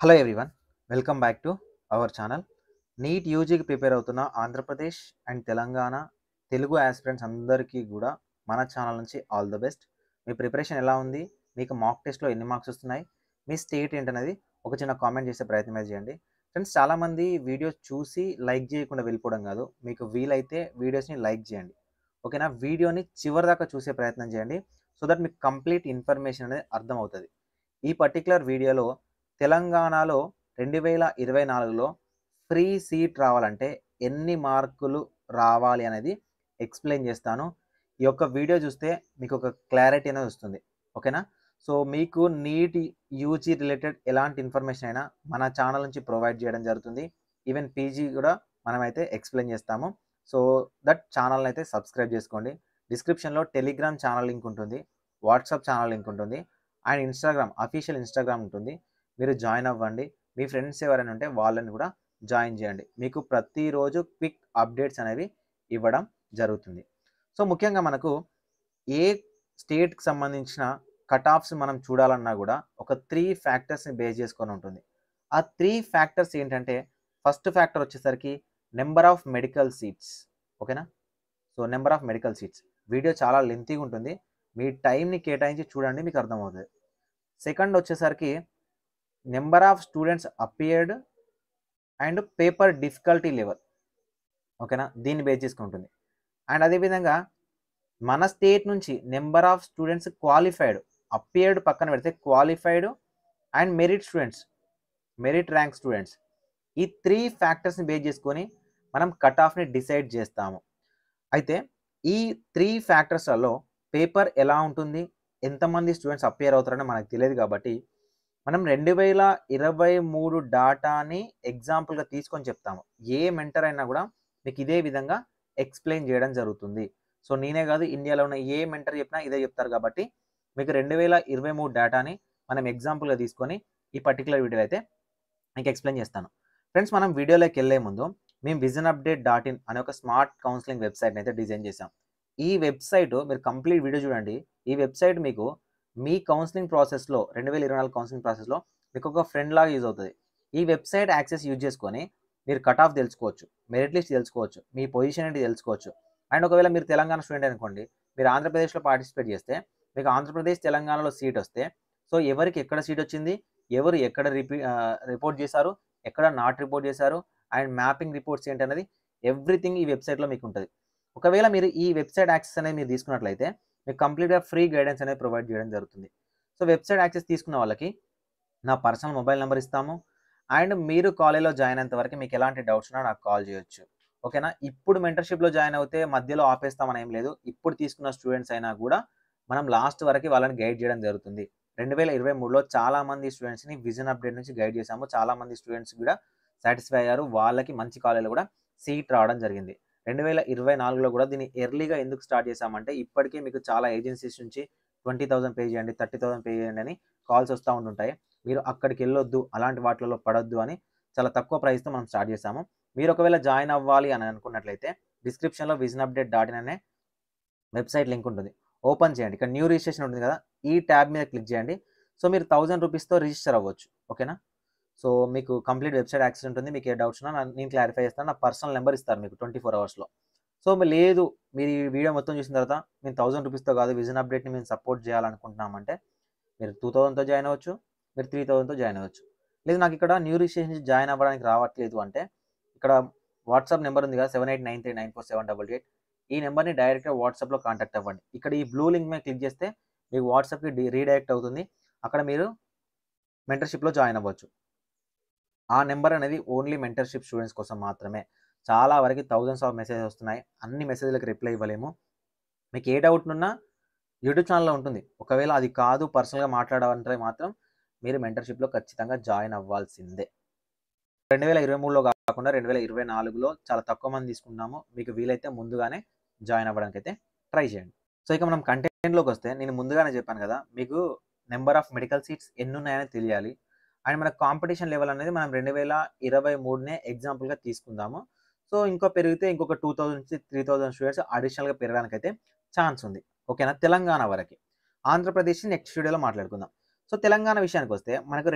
Hello everyone, welcome back to our channel. NEET యూజీకి prepare అవుతున్న Andhra Pradesh and Telangana Telugu aspirants అందరికీ కూడా మన ఛానల్ నుంచి ఆల్ ద బెస్ట్. మీ ప్రిపరేషన్ ఎలా ఉంది? మీకు మాక్ టెస్ట్లో ఎన్ని మార్క్స్ వస్తున్నాయి? మీ స్టేట్ ఏంటనేది ఒక చిన్న కామెంట్ చేసే ప్రయత్నం చేయండి. ఫ్రెండ్స్, చాలామంది వీడియోస్ చూసి లైక్ చేయకుండా వెళ్ళిపోవడం కాదు, మీకు వీలైతే వీడియోస్ని లైక్ చేయండి. ఓకేనా? వీడియోని చివరి దాకా చూసే ప్రయత్నం చేయండి, సో దట్ మీకు కంప్లీట్ ఇన్ఫర్మేషన్ అనేది అర్థమవుతుంది. ఈ పర్టికులర్ వీడియోలో తెలంగాణలో 2024లో ఫ్రీ సీట్ రావాలంటే ఎన్ని మార్కులు రావాలి అనేది ఎక్స్ప్లెయిన్ చేస్తాను. ఈ యొక్క వీడియో చూస్తే మీకు ఒక క్లారిటీ అనేది వస్తుంది. ఓకేనా? సో మీకు నీట్ యూజీ రిలేటెడ్ ఎలాంటి ఇన్ఫర్మేషన్ అయినా మన ఛానల్ నుంచి ప్రొవైడ్ చేయడం జరుగుతుంది. ఈవెన్ పీజీ కూడా మనమైతే ఎక్స్ప్లెయిన్ చేస్తాము. సో దట్ ఛానల్ని అయితే సబ్స్క్రైబ్ చేసుకోండి. డిస్క్రిప్షన్లో టెలిగ్రామ్ ఛానల్ లింక్ ఉంటుంది, వాట్సాప్ ఛానల్ లింక్ ఉంటుంది, అండ్ ఇన్స్టాగ్రామ్ అఫీషియల్ ఇన్స్టాగ్రామ్ ఉంటుంది. మీరు జాయిన్ అవ్వండి. మీ ఫ్రెండ్స్ ఎవరైనా ఉంటే వాళ్ళని కూడా జాయిన్ చేయండి. మీకు ప్రతిరోజు క్విక్ అప్డేట్స్ అనేవి ఇవ్వడం జరుగుతుంది. సో ముఖ్యంగా మనకు ఏ స్టేట్కి సంబంధించిన కట్ ఆఫ్స్ మనం చూడాలన్నా కూడా ఒక 3 ఫ్యాక్టర్స్ని బేస్ చేసుకొని ఉంటుంది. ఆ 3 ఫ్యాక్టర్స్ ఏంటంటే, ఫస్ట్ ఫ్యాక్టర్ వచ్చేసరికి నెంబర్ ఆఫ్ మెడికల్ సీట్స్. ఓకేనా? So number of medical seats video చాలా లెంతీగా ఉంటుంది, మీ టైంని కేటాయించి చూడండి, మీకు అర్థమవుతుంది. సెకండ్ వచ్చేసరికి number of students appeared and paper difficulty level. ఓకేనా? దీన్ని బేస్ చేసుకుంటుంది. అండ్ అదేవిధంగా మన స్టేట్ నుంచి number of students qualified, appeared పక్కన పెడితే qualified and merit students, merit rank students, ఈ 3 ఫ్యాక్టర్స్ని బేస్ చేసుకొని మనం కట్ ఆఫ్ని డిసైడ్ చేస్తాము. అయితే ఈ 3 ఫ్యాక్టర్స్లలో పేపర్ ఎలా ఉంటుంది, ఎంతమంది స్టూడెంట్స్ అపియర్ అవుతారని మనకు తెలియదు కాబట్టి మనం 2023 డాటాని ఎగ్జాంపుల్గా తీసుకొని చెప్తాము. ఏ మెంటర్ అయినా కూడా మీకు ఇదే విధంగా ఎక్స్ప్లెయిన్ చేయడం జరుగుతుంది. సో నేనే కాదు, ఇండియాలో ఉన్న ఏ మెంటర్ చెప్పినా ఇదే చెప్తారు కాబట్టి మీకు 2023 డాటాని మనం ఎగ్జాంపుల్గా తీసుకొని ఈ పర్టికులర్ వీడియో అయితే మీకు ఎక్స్ప్లెయిన్ చేస్తాను. ఫ్రెండ్స్, మనం వీడియోలోకి వెళ్ళే ముందు మేము visionupdate.in అనే ఒక స్మార్ట్ కౌన్సిలింగ్ వెబ్సైట్ని అయితే డిజైన్ చేసాం. ఈ వెబ్సైట్ మీరు కంప్లీట్ వీడియో చూడండి. ఈ వెబ్సైట్ మీకు మీ కౌన్సిలింగ్ ప్రాసెస్లో 2024 కౌన్సిలింగ్ ప్రాసెస్లో మీకు ఒక ఫ్రెండ్ లాగా యూజ్ అవుతుంది. ఈ వెబ్సైట్ యాక్సెస్ యూజ్ చేసుకొని మీరు కట్ ఆఫ్ తెలుసుకోవచ్చు, మెరిట్ లిస్ట్ తెలుసుకోవచ్చు, మీ పొజిషన్ ఏంటి తెలుసుకోవచ్చు. అండ్ ఒకవేళ మీరు తెలంగాణ స్టూడెంట్ అనుకోండి, మీరు ఆంధ్రప్రదేశ్లో పార్టిసిపేట్ చేస్తే మీకు ఆంధ్రప్రదేశ్ తెలంగాణలో సీట్ వస్తే సో ఎవరికి ఎక్కడ సీట్ వచ్చింది, ఎవరు ఎక్కడ రిపోర్ట్ చేశారు, ఎక్కడ నాట్ రిపోర్ట్ చేశారు, అండ్ మ్యాపింగ్ రిపోర్ట్స్ ఏంటనేది ఎవ్రీథింగ్ ఈ వెబ్సైట్లో మీకు ఉంటుంది. ఒకవేళ మీరు ఈ వెబ్సైట్ యాక్సెస్ అనేది మీరు తీసుకున్నట్లయితే మీకు కంప్లీట్గా ఫ్రీ గైడెన్స్ అనేది ప్రొవైడ్ చేయడం జరుగుతుంది. సో వెబ్సైట్ యాక్సెస్ తీసుకున్న వాళ్ళకి నా పర్సనల్ మొబైల్ నెంబర్ ఇస్తాము. అండ్ మీరు కాలేజ్లో జాయిన్ అయ్యేంత వరకు మీకు ఎలాంటి డౌట్స్ ఉన్నా నాకు కాల్ చేయొచ్చు. ఓకేనా? ఇప్పుడు మెంటర్షిప్లో జాయిన్ అవుతే మధ్యలో ఆపేస్తామని ఏం లేదు. ఇప్పుడు తీసుకున్న స్టూడెంట్స్ అయినా కూడా మనం లాస్ట్ వరకు వాళ్ళని గైడ్ చేయడం జరుగుతుంది. 2023లో చాలామంది స్టూడెంట్స్ని విజన్ అప్డేట్ నుంచి గైడ్ చేశాము. చాలామంది స్టూడెంట్స్ కూడా సాటిస్ఫై అయ్యారు. వాళ్ళకి మంచి కాలేజ్లో కూడా సీట్ రావడం జరిగింది. 2024లో కూడా దీన్ని ఎర్లీగా ఎందుకు స్టార్ట్ చేశామంటే ఇప్పటికే మీకు చాలా ఏజెన్సీస్ నుంచి 20,000 పే చేయండి, 30,000 పే చేయండి అని కాల్స్ వస్తూ ఉంటుంటాయి. మీరు అక్కడికి వెళ్ళొద్దు, అలాంటి వాటిలో పడొద్దు అని చాలా తక్కువ ప్రైస్తో మనం స్టార్ట్ చేశాము. మీరు ఒకవేళ జాయిన్ అవ్వాలి అని అనుకున్నట్లయితే డిస్క్రిప్షన్లో visionupdate.in అనే వెబ్సైట్ లింక్ ఉంటుంది. ఓపెన్ చేయండి. ఇక్కడ న్యూ రిజిస్ట్రేషన్ ఉంటుంది కదా, ఈ ట్యాబ్ మీద క్లిక్ చేయండి. సో మీరు 1000 రూపీస్తో రిజిస్టర్ అవ్వచ్చు. ఓకేనా? సో మీకు కంప్లీట్ వెబ్సైట్ యాక్సెస్ ఉంటుంది. మీకు ఏ డౌట్స్ ఉన్నా నేను క్లారిఫై చేస్తాను. నా పర్సనల్ నెంబర్ ఇస్తారు మీకు 24 అవర్స్లో. సో లేదు, మీరు ఈ వీడియో మొత్తం చూసిన తర్వాత మేము 1000 రూపీస్తో కాదు విజన్ అప్డేట్ని మేము సపోర్ట్ చేయాలనుకుంటున్నామంటే మీరు 2000తో జాయిన్ అవ్వచ్చు, మీరు 3000తో జాయిన్ అవ్వచ్చు. లేదు నాకు ఇక్కడ న్యూ రిజిస్ట్రేషన్ జాయిన్ అవ్వడానికి రావట్లేదు అంటే ఇక్కడ వాట్సాప్ నెంబర్ ఉంది కదా, 7893947888, ఈ నెంబర్ని డైరెక్ట్గా వాట్సాప్లో కాంటాక్ట్ అవ్వండి. ఇక్కడ ఈ బ్లూ లింక్ మీద క్లిక్ చేస్తే మీకు వాట్సాప్కి రీడైరెక్ట్ అవుతుంది. అక్కడ మీరు మెంటర్షిప్లో జాయిన్ అవ్వచ్చు. ఆ నెంబర్ అనేది ఓన్లీ మెంటర్షిప్ స్టూడెంట్స్ కోసం మాత్రమే. చాలా వరకు థౌజండ్స్ ఆఫ్ మెసేజెస్ వస్తున్నాయి. అన్ని మెసేజ్లకు రిప్లై ఇవ్వలేము. మీకు ఏ డౌట్ ఉన్నా యూట్యూబ్ ఛానల్లో ఉంటుంది. ఒకవేళ అది కాదు పర్సనల్గా మాట్లాడాలంటే మాత్రం మీరు మెంటర్షిప్లో ఖచ్చితంగా జాయిన్ అవ్వాల్సిందే. 2023లో కాకుండా 2024లో చాలా తక్కువ మంది తీసుకున్నాము. మీకు వీలైతే ముందుగానే జాయిన్ అవ్వడానికి అయితే ట్రై చేయండి. సో ఇక మనం కంటెంట్లోకి వస్తే నేను ముందుగానే చెప్పాను కదా, మీకు నెంబర్ ఆఫ్ మెడికల్ సీట్స్ ఎన్ని ఉన్నాయని తెలియాలి. అండ్ మన కాంపిటీషన్ లెవెల్ అనేది మనం 2023నే ఎగ్జాంపుల్గా తీసుకుందాము. సో ఇంకా పెరిగితే ఇంకొక 2000 నుంచి 3000 స్టూడెంట్స్ అడిషనల్గా పెరగడానికి అయితే ఛాన్స్ ఉంది. ఓకేనా? తెలంగాణ వరకు. ఆంధ్రప్రదేశ్ నెక్స్ట్ వీడియోలో మాట్లాడుకుందాం. సో తెలంగాణ విషయానికి వస్తే మనకు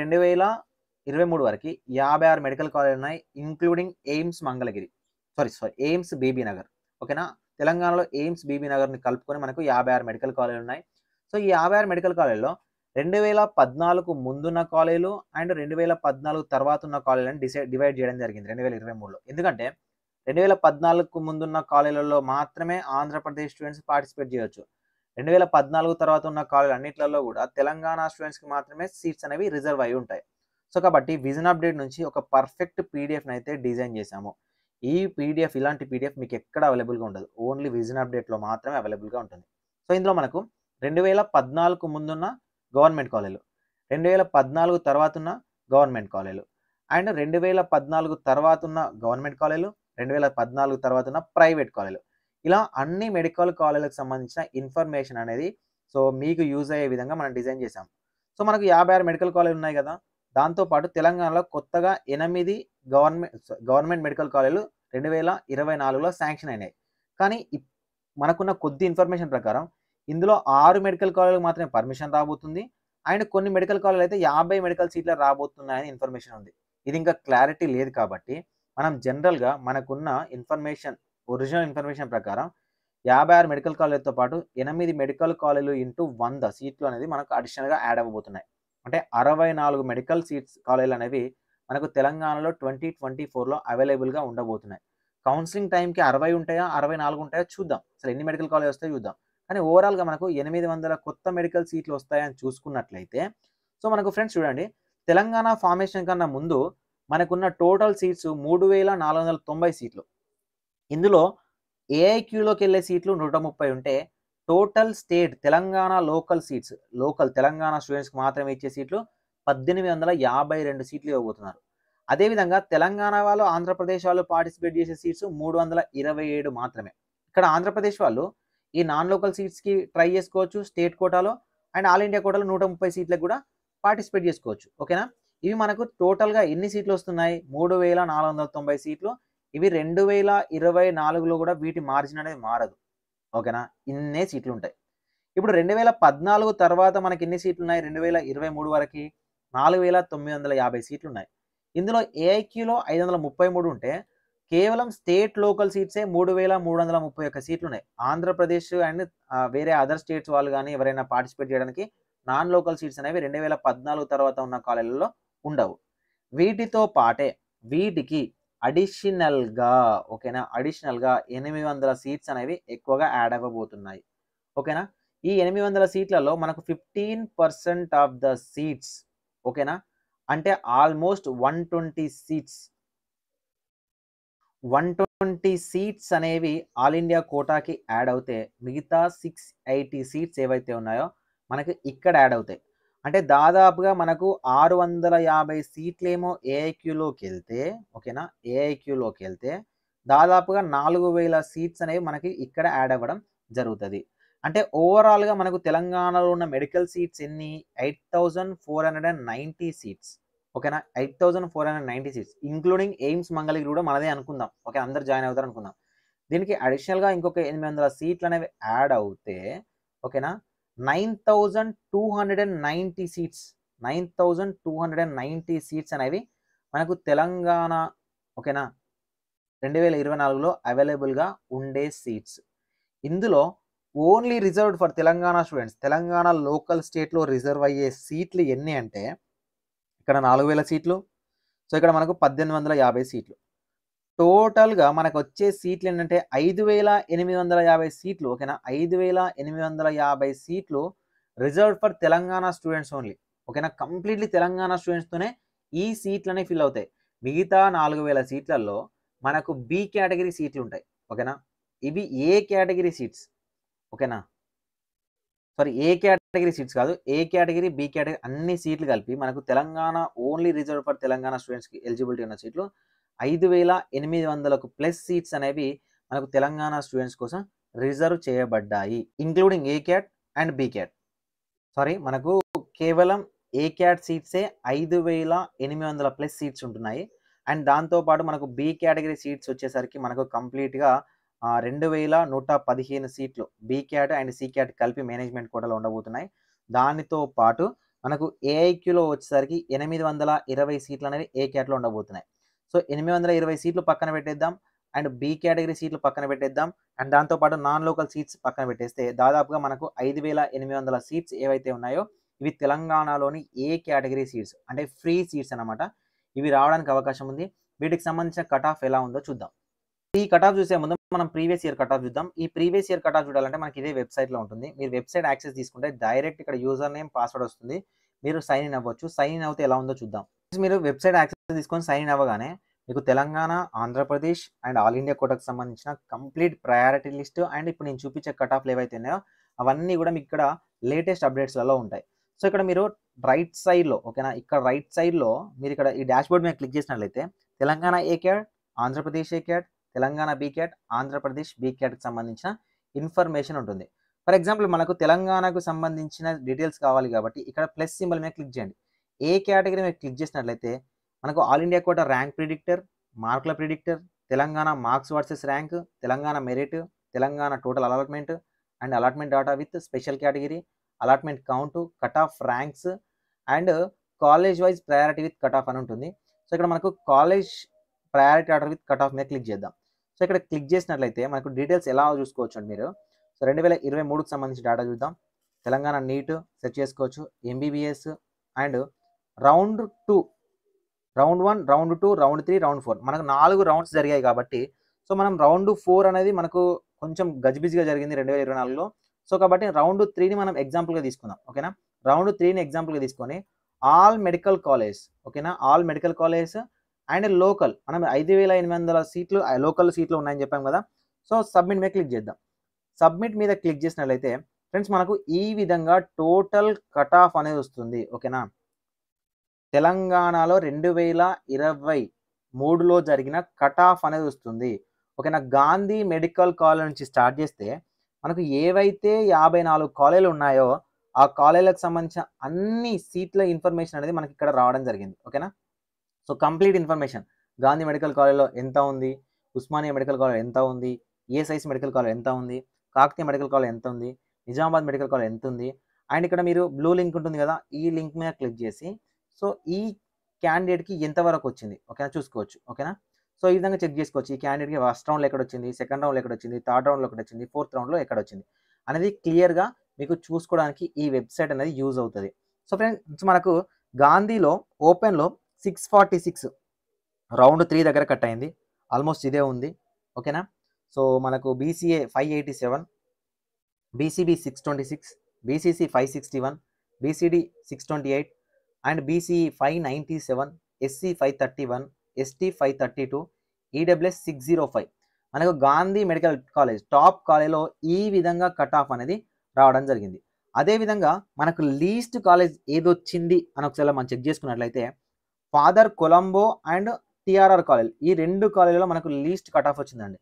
2023 వరకు 56 మెడికల్ కాలేజీలు ఉన్నాయి. Including AIIMS Mangalagiri. AIIMS Bibinagar. ఓకేనా? తెలంగాణలో ఎయిమ్స్ బీబీ నగర్‌ని కలుపుకొని మనకు 56 మెడికల్ కాలేజీలు ఉన్నాయి. సో, ఈ 56 మెడికల్ కాలేజీల్లో 2014కు ముందున్న కాలేజీలు అండ్ 2014 తర్వాత ఉన్న కాలేజీలని డివైడ్ చేయడం జరిగింది 2023లో. ఎందుకంటే 2014కు ముందున్న కాలేజీలలో మాత్రమే ఆంధ్రప్రదేశ్ స్టూడెంట్స్ పార్టిసిపేట్ చేయొచ్చు. 2014 తర్వాత ఉన్న కాలేజీలు అన్నిట్లలో కూడా తెలంగాణ స్టూడెంట్స్‌కి మాత్రమే సీట్స్ అనేవి రిజర్వ్ అయ్యి ఉంటాయి. సో, కాబట్టి విజన్ అప్డేట్ నుంచి ఒక పర్ఫెక్ట్ పీడీఎఫ్‌ని అయితే డిజైన్ చేశాము. ఈ పీడీఎఫ్ ఇలాంటి పీడీఎఫ్ మీకు ఎక్కడ అవైలబుల్‌గా ఉండదు. ఓన్లీ విజన్ అప్డేట్‌లో మాత్రమే అవైలబుల్‌గా ఉంటుంది. సో, ఇందులో మనకు 2014కు ముందున్న గవర్నమెంట్ కాలేజీలు, 2014 తర్వాత ఉన్న గవర్నమెంట్ కాలేజీలు అండ్ 2014 తర్వాత ఉన్న గవర్నమెంట్ కాలేజీలు, 2014 తర్వాత ఉన్న ప్రైవేట్ కాలేజీలు. ఇలా అన్ని మెడికల్ కాలేజీలకు సంబంధించిన ఇన్ఫర్మేషన్ అనేది సో, మీకు యూజ్ అయ్యే విధంగా మనం డిజైన్ చేశాం. సో, మనకు 56 మెడికల్ కాలేజీలు ఉన్నాయి కదా! దాంతో పాటు తెలంగాణలో కొత్తగా 8 గవర్నమెంట్ మెడికల్ కాలేజీలు 2024లో శాంక్షన్ అయినాయి. కానీ మనకున్న కొద్ది ఇన్ఫర్మేషన్ ప్రకారం ఇందులో 6 మెడికల్ కాలేజీలకు మాత్రమే పర్మిషన్ రాబోతుంది. అండ్ కొన్ని మెడికల్ కాలేజీలు అయితే 50 మెడికల్ సీట్లు రాబోతున్నాయని ఇన్ఫర్మేషన్ ఉంది. ఇది ఇంకా క్లారిటీ లేదు కాబట్టి మనం జనరల్‌గా మనకున్న ఒరిజినల్ ఇన్ఫర్మేషన్ ప్రకారం 56 మెడికల్ కాలేజీలతో పాటు 8 మెడికల్ కాలేజీలు ఇంటూ 100 సీట్లు అనేది మనకు అడిషనల్‌గా యాడ్ అవ్వబోతున్నాయి. అంటే 64 మెడికల్ కాలేజీలు అనేవి మనకు తెలంగాణలో 2024లో అవైలబుల్‌గా ఉండబోతున్నాయి. కౌన్సెలింగ్ టైంకి 60 ఉంటాయా? 64 ఉంటాయా? చూద్దాం. అసలు ఎన్ని మెడికల్ కాలేజెస్ వస్తాయో చూద్దాం. కానీ ఓవరాల్‌గా మనకు 800 కొత్త మెడికల్ సీట్లు వస్తాయని చూసుకున్నట్లయితే సో, మనకు ఫ్రెండ్స్ చూడండి, తెలంగాణ ఫార్మేషన్ కన్నా ముందు మనకున్న టోటల్ సీట్స్ 3490 సీట్లు. ఇందులో ఏఐక్యూలోకెళ్ళే సీట్లు 130 ఉంటే total state Telangana local Telangana స్టూడెంట్స్‌కి మాత్రమే ఇచ్చే సీట్లు 1852 సీట్లు ఇవ్వబోతున్నారు. అదేవిధంగా తెలంగాణ వాళ్ళు, ఆంధ్రప్రదేశ్ వాళ్ళు పార్టిసిపేట్ చేసే సీట్స్ 327 మాత్రమే. ఇక్కడ ఆంధ్రప్రదేశ్ వాళ్ళు ఈ నాన్ లోకల్ సీట్స్‌కి ట్రై చేసుకోవచ్చు స్టేట్ కోటాలో అండ్ ఆల్ ఇండియా కోటాలో 130 సీట్లకు కూడా పార్టిసిపేట్ చేసుకోవచ్చు. ఓకేనా? ఇవి మనకు టోటల్‌గా ఎన్ని సీట్లు వస్తున్నాయి? 3490 సీట్లు. ఇవి 2024లో కూడా వీటి మార్జిన్ అనేది మారదు. ఓకేనా? ఇన్నే సీట్లు ఉంటాయి. ఇప్పుడు 2014 తర్వాత మనకి ఎన్ని సీట్లు ఉన్నాయి? 2023 వరకి 4950 సీట్లు ఉన్నాయి. ఇందులో ఏఐక్యూలో 533 ఉంటే కేవలం స్టేట్ లోకల్ సీట్సే 3331 సీట్లు ఉన్నాయి. ఆంధ్రప్రదేశ్ అండ్ వేరే అదర్ స్టేట్స్ వాళ్ళు గాని ఎవరైనా పార్టిసిపేట్ చేయడానికి నాన్ లోకల్ సీట్స్ అనేవి 2014 తర్వాత ఉన్న కాలేజీలలో ఉండవు. వీటితో పాటే వీటికి అడిషనల్‌గా ఓకేనా? 800 సీట్స్ అనేవి ఎక్కువగా యాడ్ అవ్వబోతున్నాయి. ఓకేనా? ఈ 800 సీట్లలో మనకు 15% ఆఫ్ ద సీట్స్ ఓకేనా? అంటే ఆల్మోస్ట్ 120 సీట్స్. 120 సీట్స్ అనేవి ఆల్ ఇండియా కోటాకి యాడ్ అవుతే మిగతా 680 సీట్స్ ఏవైతే ఉన్నాయో మనకు ఇక్కడ యాడ్ అవుతాయి. అంటే దాదాపుగా మనకు 650 సీట్లేమో ఏఐక్యూలోకెళ్తే ఓకేనా? ఏఐక్యూలోకెళ్తే దాదాపుగా 4000 సీట్స్ అనేవి మనకి ఇక్కడ యాడ్ అవ్వడం జరుగుతది. అంటే ఓవరాల్‌గా మనకు తెలంగాణలో ఉన్న మెడికల్ సీట్స్ ఎన్ని? 8490 సీట్స్. ఓకేనా? 8490 సీట్స్. ఇంక్లూడింగ్ ఎయిమ్స్ మంగళగిరి కూడా మనదే అనుకుందాం. ఓకే. అందరూ జాయిన్ అవుతారు అనుకుందాం. దీనికి అడిషనల్‌గా ఇంకొక 800 సీట్లు అనేవి యాడ్ అవుతే ఓకేనా? 9290 సీట్స్. 9290 సీట్స్ అనేవి మనకు తెలంగాణ ఓకేనా? 2024లో అవైలబుల్‌గా ఉండే సీట్స్. ఇందులో only reserved for Telangana students. Telangana local స్టేట్‌లో రిజర్వ్ అయ్యే సీట్లు ఎన్ని అంటే ఇక్కడ 4000 సీట్లు. సో, ఇక్కడ మనకు 1850 సీట్లు. టోటల్‌గా మనకొచ్చే సీట్లు ఏంటంటే 5850 సీట్లు ఓకేనా? 5850 సీట్లు reserved for Telangana students only. ఓకేనా? కంప్లీట్‌లీ తెలంగాణ స్టూడెంట్స్‌తోనే ఈ సీట్లనేవి ఫిల్ అవుతాయి. మిగతా 4000 సీట్లలో మనకు బి కేటగిరీ సీట్లు ఉంటాయి. ఓకేనా? ఇవి ఏ కేటగిరీ సీట్స్. ఓకేనా? ఏ కేటగిరీ సీట్స్ కాదు. ఏ కేటగిరీ, బి కేటగిరీ అన్ని సీట్లు కలిపి మనకు Telangana only reserved for Telangana స్టూడెంట్స్‌కి ఎలిజిబిలిటీ ఉన్న సీట్లు 5800కు ప్లస్ సీట్స్ అనేవి మనకు తెలంగాణ స్టూడెంట్స్ కోసం రిజర్వ్ చేయబడ్డాయి. Including A cat and B cat. మనకు కేవలం ఏ క్యాట్ సీట్సే 5800 ప్లస్ సీట్స్ ఉంటున్నాయి. అండ్ దాంతో పాటు మనకు బి కేటగిరీ సీట్స్ వచ్చేసరికి మనకు కంప్లీట్‌గా 2115 సీట్లు B cat and C cat కలిపి మేనేజ్మెంట్ కోటాలో ఉండబోతున్నాయి. దానితో పాటు మనకు ఏఐక్యూలో వచ్చేసరికి 820 సీట్లు అనేవి ఏ క్యాట్లో ఉండబోతున్నాయి. సో 820 సీట్లు పక్కన పెట్టేద్దాం. అండ్ బి కేటగిరీ సీట్లు పక్కన పెట్టేద్దాం. అండ్ దాంతోపాటు నాన్ లోకల్ సీట్స్ పక్కన పెట్టేస్తే దాదాపుగా మనకు 5800 సీట్స్ ఏవైతే ఉన్నాయో ఇవి తెలంగాణలోని ఏ కేటగిరీ సీట్స్ అంటే ఫ్రీ సీట్స్ అనమాట. ఇవి రావడానికి అవకాశం ఉంది. వీటికి సంబంధించిన కట్ ఆఫ్ ఎలా ఉందో చూద్దాం. ఈ కట్ ఆఫ్ చూసే ముందు మనం ప్రీవియస్ ఇయర్ కట్ ఆఫ్ చూద్దాం. ఈ ప్రీవియస్ ఇయర్ కట్ ఆఫ్ చూడాలంటే మనకి ఇదే వెబ్సైట్లో ఉంటుంది. మీరు వెబ్సైట్ యాక్సెస్ తీసుకుంటే డైరెక్ట్ ఇక్కడ యూజర్ నేమ్ పాస్వర్డ్ వస్తుంది. మీరు సైన్ ఇన్ అవ్వచ్చు. సైన్ ఇన్ అవుతే ఎలా ఉందో చూద్దాం. మీరు వెబ్సైట్ యాక్సెస్ తీసుకొని సైన్ ఇన్ అవ్వగానే మీకు Telangana, Andhra Pradesh and all India కోటాకు సంబంధించిన కంప్లీట్ ప్రయారిటీ లిస్ట్ అండ్ ఇప్పుడు నేను చూపించే కట్ ఆఫ్లు ఏవైతే ఉన్నాయో అవన్నీ కూడా మీకు ఇక్కడ లేటెస్ట్ అప్డేట్స్లలో ఉంటాయి. సో ఇక్కడ మీరు రైట్ సైడ్లో ఓకేనా, ఇక్కడ రైట్ సైడ్లో మీరు ఇక్కడ ఈ డాష్ బోర్డ్ మీద క్లిక్ చేసినట్లయితే Telangana A cat, Andhra Pradesh A cat, Telangana B cat, Andhra Pradesh B క్యాట్కి సంబంధించిన ఇన్ఫర్మేషన్ ఉంటుంది. ఫర్ ఎగ్జాంపుల్ మనకు తెలంగాణకు సంబంధించిన డీటెయిల్స్ కావాలి కాబట్టి ఇక్కడ ప్లస్ సింబల్ మీద క్లిక్ చేయండి. ఏ కేటగిరీ మీద క్లిక్ చేసినట్లయితే మనకు all India quota rank predictor, మార్కుల predictor, Telangana marks versus rank, Telangana merit, Telangana total allotment and allotment data with special category, allotment count, cut off ranks and college wise priority with cut off అని ఉంటుంది. So ఇక్కడ మనకు college priority order with cut off మీద click చేద్దాం. So ఇక్కడ click చేసినట్లయితే మనకు details ఎలా చూసుకోవచ్చు అండి మీరు. సో 2023కి సంబంధించి డేటా చూద్దాం. తెలంగాణ నీట్ సెర్చ్ చేసుకోవచ్చు, MBBS and round 2, round 1, round 2, round 3, round 4 మనకు 4 రౌండ్స్ జరిగాయి కాబట్టి సో మనం రౌండ్ 4 అనేది మనకు కొంచెం గజిబిజిగా జరిగింది 2024లో. సో కాబట్టి రౌండ్ 3ని మనం ఎగ్జాంపుల్గా తీసుకుందాం ఓకేనా. రౌండ్ 3ని ఎగ్జాంపుల్గా తీసుకొని ఆల్ మెడికల్ కాలేజ్ ఓకేనా, all medical college and local మనం 5800 సీట్లు లోకల్ సీట్లు ఉన్నాయని చెప్పాం కదా. సో సబ్మిట్ మీద క్లిక్ చేద్దాం. సబ్మిట్ మీద క్లిక్ చేసినట్లయితే ఫ్రెండ్స్ మనకు ఈ విధంగా టోటల్ కట్ ఆఫ్ అనేది వస్తుంది ఓకేనా. తెలంగాణలో 2023లో జరిగిన కట్ ఆఫ్ అనేది వస్తుంది ఓకేనా. గాంధీ మెడికల్ కాలేజ్ నుంచి స్టార్ట్ చేస్తే మనకు ఏవైతే 54 కాలేజీలు ఉన్నాయో ఆ కాలేజీలకు సంబంధించిన అన్ని సీట్ల ఇన్ఫర్మేషన్ అనేది మనకి ఇక్కడ రావడం జరిగింది ఓకేనా. So complete information Gandhi medical కాలేజ్లో ఎంత ఉంది, ఉస్మానియా మెడికల్ కాలేజ్ ఎంత ఉంది, ఈఎస్ఐసి మెడికల్ కాలేజ్ ఎంత ఉంది, కాకతీయ మెడికల్ కాలేజ్ ఎంత ఉంది, నిజామాబాద్ మెడికల్ కాలేజ్ ఎంత ఉంది అండ్ ఇక్కడ మీరు బ్లూ లింక్ ఉంటుంది కదా ఈ లింక్ మీద క్లిక్ చేసి సో ఈ క్యాండిడేట్కి ఎంతవరకు వచ్చింది ఓకేనా చూసుకోవచ్చు ఓకేనా. సో ఈ విధంగా చెక్ చేసుకోవచ్చు ఈ క్యాండిడేట్కి ఫస్ట్ రౌండ్లో ఎక్కడ వచ్చింది, సెకండ్ రౌండ్లో ఎక్కడ వచ్చింది, థర్డ్ రౌండ్లో ఎక్కడ వచ్చింది, ఫోర్త్ రౌండ్లో ఎక్కడ వచ్చింది అనేది క్లియర్గా మీకు చూసుకోవడానికి ఈ వెబ్సైట్ అనేది యూజ్ అవుతుంది. సో ఫ్రెండ్స్ మనకు గాంధీలో ఓపెన్లో 646 రౌండ్ 3 దగ్గర కట్ అయింది, ఆల్మోస్ట్ ఇదే ఉంది ఓకేనా. సో మనకు BCA 587, BCB 626, BCC 561, BCD 628 and BCE 597, SC 531, ST 532, EWS 605 మనకు గాంధీ మెడికల్ కాలేజ్ టాప్ కాలేజ్లో ఈ విధంగా కట్ ఆఫ్ అనేది రావడం జరిగింది. అదేవిధంగా మనకు లీస్ట్ కాలేజ్ ఏదొచ్చింది అని ఒకసారి మనం చెక్ చేసుకున్నట్లయితే father Colombo and TRR college ఈ 2 కాలేజీలో మనకు లీస్ట్ కట్ ఆఫ్ వచ్చిందండి.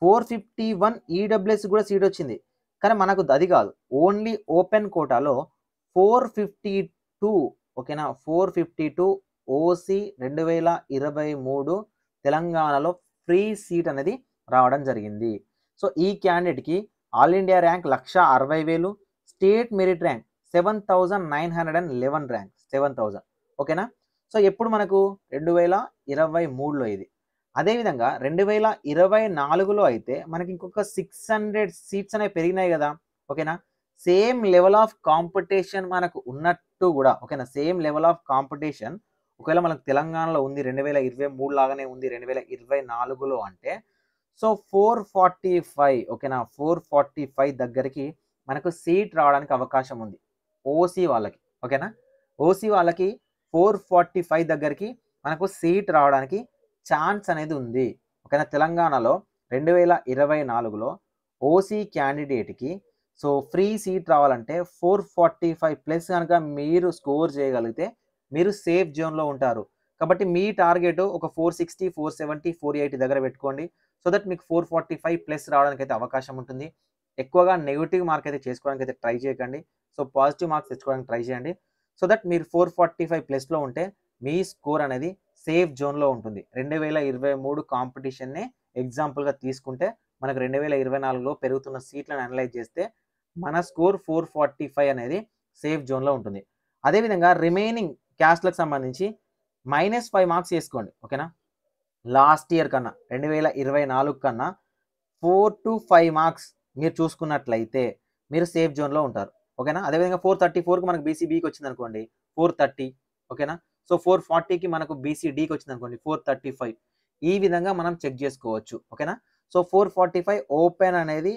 451 ఈడబ్ల్యూఎస్ కూడా సీట్ వచ్చింది కానీ మనకు అది కాదు, ఓన్లీ ఓపెన్ కోటాలో 452 ఓకేనా 452 ఓసీ 2023 తెలంగాణలో ఫ్రీ సీట్ అనేది రావడం జరిగింది. సో ఈ క్యాండిడేట్కి all India rank 1,60,000, state merit rank 7,911 rank 7,000 ఓకేనా. సో ఎప్పుడు మనకు 2023లో ఇది. అదేవిధంగా 2024లో అయితే మనకి ఇంకొక 600 సీట్స్ అనేవి పెరిగినాయి కదా ఓకేనా. సేమ్ లెవెల్ ఆఫ్ కాంపిటీషన్ మనకు ఉన్నట్టు కూడా ఓకేనా, సేమ్ లెవెల్ ఆఫ్ కాంపిటీషన్ ఒకవేళ మనకు తెలంగాణలో ఉంది 2023 లాగానే ఉంది 2024లో అంటే సో 445 ఓకేనా 445 దగ్గరికి మనకు సీట్ రావడానికి అవకాశం ఉంది ఓసీ వాళ్ళకి ఓకేనా. ఓసీ వాళ్ళకి 445 దగ్గరికి మనకు సీట్ రావడానికి ఛాన్స్ అనేది ఉంది ఓకేనా. తెలంగాణలో 2024లో ఓసీ క్యాండిడేట్కి సో ఫ్రీ సీట్ రావాలంటే 445 ప్లస్ కనుక మీరు స్కోర్ చేయగలిగితే మీరు సేఫ్ జోన్లో ఉంటారు. కాబట్టి మీ టార్గెట్ ఒక 460, 470, 480 దగ్గర పెట్టుకోండి. సో దట్ మీకు 445 ప్లస్ రావడానికి అయితే అవకాశం ఉంటుంది. ఎక్కువగా నెగిటివ్ మార్క్ అయితే చేసుకోవడానికి అయితే ట్రై చేయకండి. సో పాజిటివ్ మార్క్స్ తెచ్చుకోవడానికి ట్రై చేయండి. సో దట్ మీరు 445 ప్లస్లో ఉంటే మీ స్కోర్ అనేది సేఫ్ జోన్లో ఉంటుంది. 2023 కాంపిటీషన్నే ఎగ్జాంపుల్గా తీసుకుంటే మనకు 2024లో పెరుగుతున్న సీట్లను అనలైజ్ చేస్తే మన స్కోర్ 445 అనేది సేఫ్ జోన్లో ఉంటుంది. అదేవిధంగా రిమైనింగ్ క్యాస్ట్లకు సంబంధించి -5 మార్క్స్ చేసుకోండి. ఓకేనా? లాస్ట్ ఇయర్ కన్నా 2024 కన్నా 4-5 మార్క్స్ మీరు చూసుకున్నట్లయితే మీరు సేఫ్ జోన్లో ఉంటారు. ఓకేనా? అదేవిధంగా 434కి మనకు బీసీబీకి వచ్చిందనుకోండి 430. ఓకేనా? సో 440కి మనకు బీసీడీకి వచ్చిందనుకోండి 435. ఈ విధంగా మనం చెక్ చేసుకోవచ్చు. ఓకేనా? సో 445 ఓపెన్ అనేది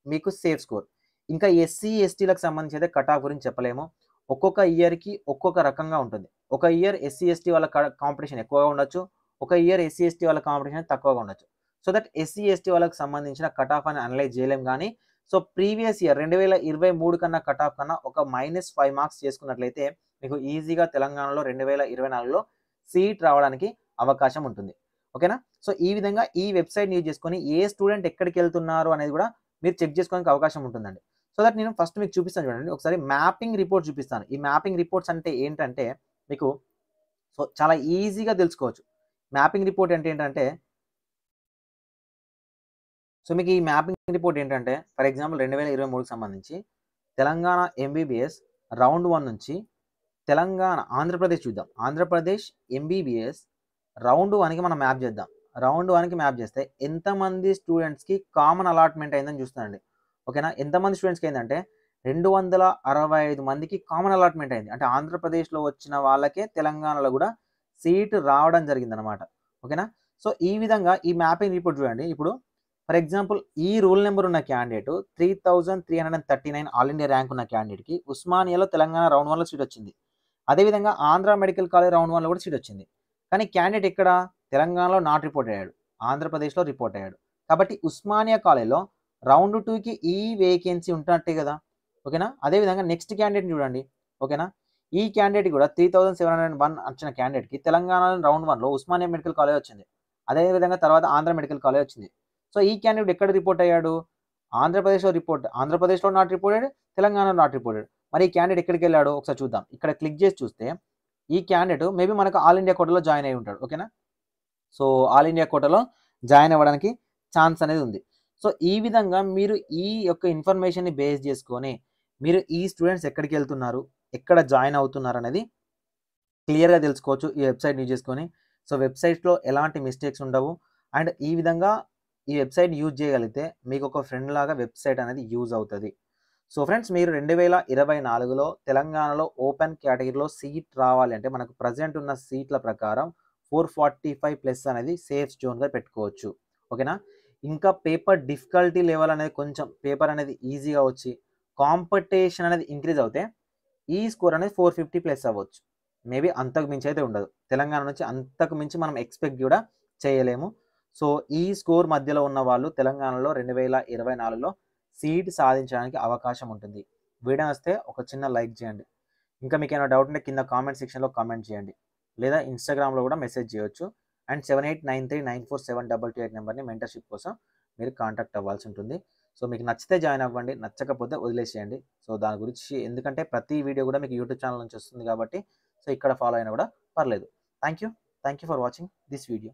మీకు సేఫ్ స్కోర్. ఇంకా ఎస్సీ ఎస్టీలకు సంబంధించి అయితే కట్ ఆఫ్ గురించి చెప్పలేము. ఒక్కొక్క ఇయర్కి ఒక్కొక్క రకంగా ఉంటుంది. ఒక ఇయర్ ఎస్సీ ఎస్టీ వాళ్ళ కాంపిటీషన్ ఎక్కువగా ఉండొచ్చు. ఒక ఇయర్ ఎస్సీ ఎస్టీ వాళ్ళ కాంపిటీషన్ తక్కువగా ఉండొచ్చు. సో దట్ ఎస్సీ ఎస్టీ వాళ్ళకి సంబంధించిన కట్ ఆఫ్ అని అనలైజ్ చేయలేం. కానీ సో ప్రీవియస్ ఇయర్ 2023 కన్నా కట్ ఆఫ్ కన్నా ఒక -5 మార్క్స్ చేసుకున్నట్లయితే మీకు ఈజీగా తెలంగాణలో 2024లో సీట్ రావడానికి అవకాశం ఉంటుంది. ఓకేనా? సో ఈ విధంగా ఈ వెబ్సైట్ని యూజ్ చేసుకొని ఏ స్టూడెంట్ ఎక్కడికి వెళ్తున్నారు అనేది కూడా మీరు చెక్ చేసుకోవడానికి అవకాశం ఉంటుందండి. సో దట్ నేను ఫస్ట్ మీకు చూపిస్తాను చూడండి. ఒకసారి మ్యాపింగ్ రిపోర్ట్ చూపిస్తాను. ఈ మ్యాపింగ్ రిపోర్ట్స్ అంటే ఏంటంటే మీకు సో చాలా ఈజీగా తెలుసుకోవచ్చు. మ్యాపింగ్ రిపోర్ట్ అంటే ఏంటంటే సో మీకు ఈ మ్యాపింగ్ రిపోర్ట్ ఏంటంటే ఫర్ ఎగ్జాంపుల్ 2023కి సంబంధించి తెలంగాణ ఎంబీబీఎస్ రౌండ్ 1 నుంచి తెలంగాణ ఆంధ్రప్రదేశ్ చూద్దాం. ఆంధ్రప్రదేశ్ ఎంబీబీఎస్ రౌండ్ 1కి మనం మ్యాప్ చేద్దాం. రౌండ్ 1కి మ్యాప్ చేస్తే ఎంతమంది స్టూడెంట్స్కి కామన్ అలాట్మెంట్ అయిందని చూస్తానండి. ఓకేనా? ఎంతమంది స్టూడెంట్స్కి అయిందంటే 265 మందికి కామన్ అలాట్మెంట్ అయింది. అంటే ఆంధ్రప్రదేశ్లో వచ్చిన వాళ్ళకే తెలంగాణలో కూడా సీటు రావడం జరిగిందనమాట. ఓకేనా? సో ఈ విధంగా ఈ మ్యాపింగ్ రిపోర్ట్ చూడండి. ఇప్పుడు ఫర్ ఎగ్జాంపుల్ ఈ రూల్ నెంబర్ ఉన్న క్యాండిడేట్ 3339 ఆల్ ఇండియా ర్యాంక్ ఉన్న క్యాండిడేట్కి ఉస్మానియాలో తెలంగాణ రౌండ్ 1లో సీట్ వచ్చింది. అదేవిధంగా ఆంధ్ర మెడికల్ కాలేజ్ రౌండ్ 1లో కూడా సీట్ వచ్చింది. కానీ క్యాండిడేట్ ఎక్కడ తెలంగాణలో నాట్ రిపోర్ట్ అయ్యాడు, ఆంధ్రప్రదేశ్లో రిపోర్ట్ అయ్యాడు. కాబట్టి ఉస్మానియా కాలేజ్లో రౌండ్ 2కి ఈ వేకెన్సీ ఉంటున్నట్టే కదా. ఓకేనా? అదేవిధంగా నెక్స్ట్ క్యాండిడేట్ చూడండి. ఓకేనా? ఈ క్యాండిడేట్ కూడా 3701 వచ్చిన క్యాండిడేట్కి తెలంగాణ రౌండ్ 1లో ఉస్మానియా మెడికల్ కాలేజ్ వచ్చింది. అదేవిధంగా తర్వాత ఆంధ్ర మెడికల్ కాలేజ్ వచ్చింది. సో ఈ క్యాండిడేట్ ఎక్కడ రిపోర్ట్ అయ్యాడు? ఆంధ్రప్రదేశ్లో నాట్ రిపోర్టెడ్, తెలంగాణలో నాట్ రిపోర్టెడ్. మరి ఈ క్యాండిడేట్ ఎక్కడికి వెళ్ళాడు ఒకసారి చూద్దాం. ఇక్కడ క్లిక్ చేసి చూస్తే ఈ క్యాండిడేట్ మేబీ మనకు ఆల్ ఇండియా కోటాలో జాయిన్ అయి ఉంటాడు. ఓకేనా? సో ఆల్ ఇండియా కోటాలో జాయిన్ అవ్వడానికి ఛాన్స్ అనేది ఉంది. సో ఈ విధంగా మీరు ఈ యొక్క ఇన్ఫర్మేషన్ని బేస్ చేసుకొని మీరు ఈ స్టూడెంట్స్ ఎక్కడికి వెళ్తున్నారు, ఎక్కడ జాయిన్ అవుతున్నారు అనేది క్లియర్గా తెలుసుకోవచ్చు ఈ వెబ్సైట్ యూజ్ చేసుకొని. సో వెబ్సైట్లో ఎలాంటి మిస్టేక్స్ ఉండవు. అండ్ ఈ విధంగా ఈ వెబ్సైట్ యూజ్ చేయగలిగితే మీకు ఒక ఫ్రెండ్ లాగా వెబ్సైట్ అనేది యూజ్ అవుతుంది. సో ఫ్రెండ్స్, మీరు 2024లో తెలంగాణలో ఓపెన్ కేటగిరీలో సీట్ రావాలి అంటే మనకు ప్రజెంట్ ఉన్న సీట్ల ప్రకారం 445+ అనేది సేఫ్ జోన్గా పెట్టుకోవచ్చు. ఓకేనా? ఇంకా పేపర్ డిఫికల్టీ లెవెల్ అనేది కొంచెం పేపర్ అనేది ఈజీగా వచ్చి కాంపిటీషన్ అనేది ఇంక్రీజ్ అవుతే ఈ స్కోర్ అనేది 450+ అవ్వచ్చు. మేబీ అంతకు మించి అయితే ఉండదు. తెలంగాణ నుంచి అంతకు మించి మనం ఎక్స్పెక్ట్ కూడా చేయలేము. సో ఈ స్కోర్ మధ్యలో ఉన్న వాళ్ళు తెలంగాణలో 2024లో సీట్ సాధించడానికి అవకాశం ఉంటుంది. వీడియో వస్తే ఒక చిన్న లైక్ చేయండి. ఇంకా మీకు ఏమైనా డౌట్ ఉంటే కింద కామెంట్ సెక్షన్లో కామెంట్ చేయండి, లేదా ఇన్స్టాగ్రామ్లో కూడా మెసేజ్ చేయొచ్చు. అండ్ 7893947228 నెంబర్ని మెంటర్షిప్ కోసం మీరు కాంటాక్ట్ అవ్వాల్సి ఉంటుంది. సో మీకు నచ్చితే జాయిన్ అవ్వండి, నచ్చకపోతే వదిలేసేయండి. సో దాని గురించి ఎందుకంటే ప్రతి వీడియో కూడా మీకు యూట్యూబ్ ఛానల్ నుంచి వస్తుంది కాబట్టి సో ఇక్కడ ఫాలో అయినా కూడా పర్లేదు. Thank you for watching this video.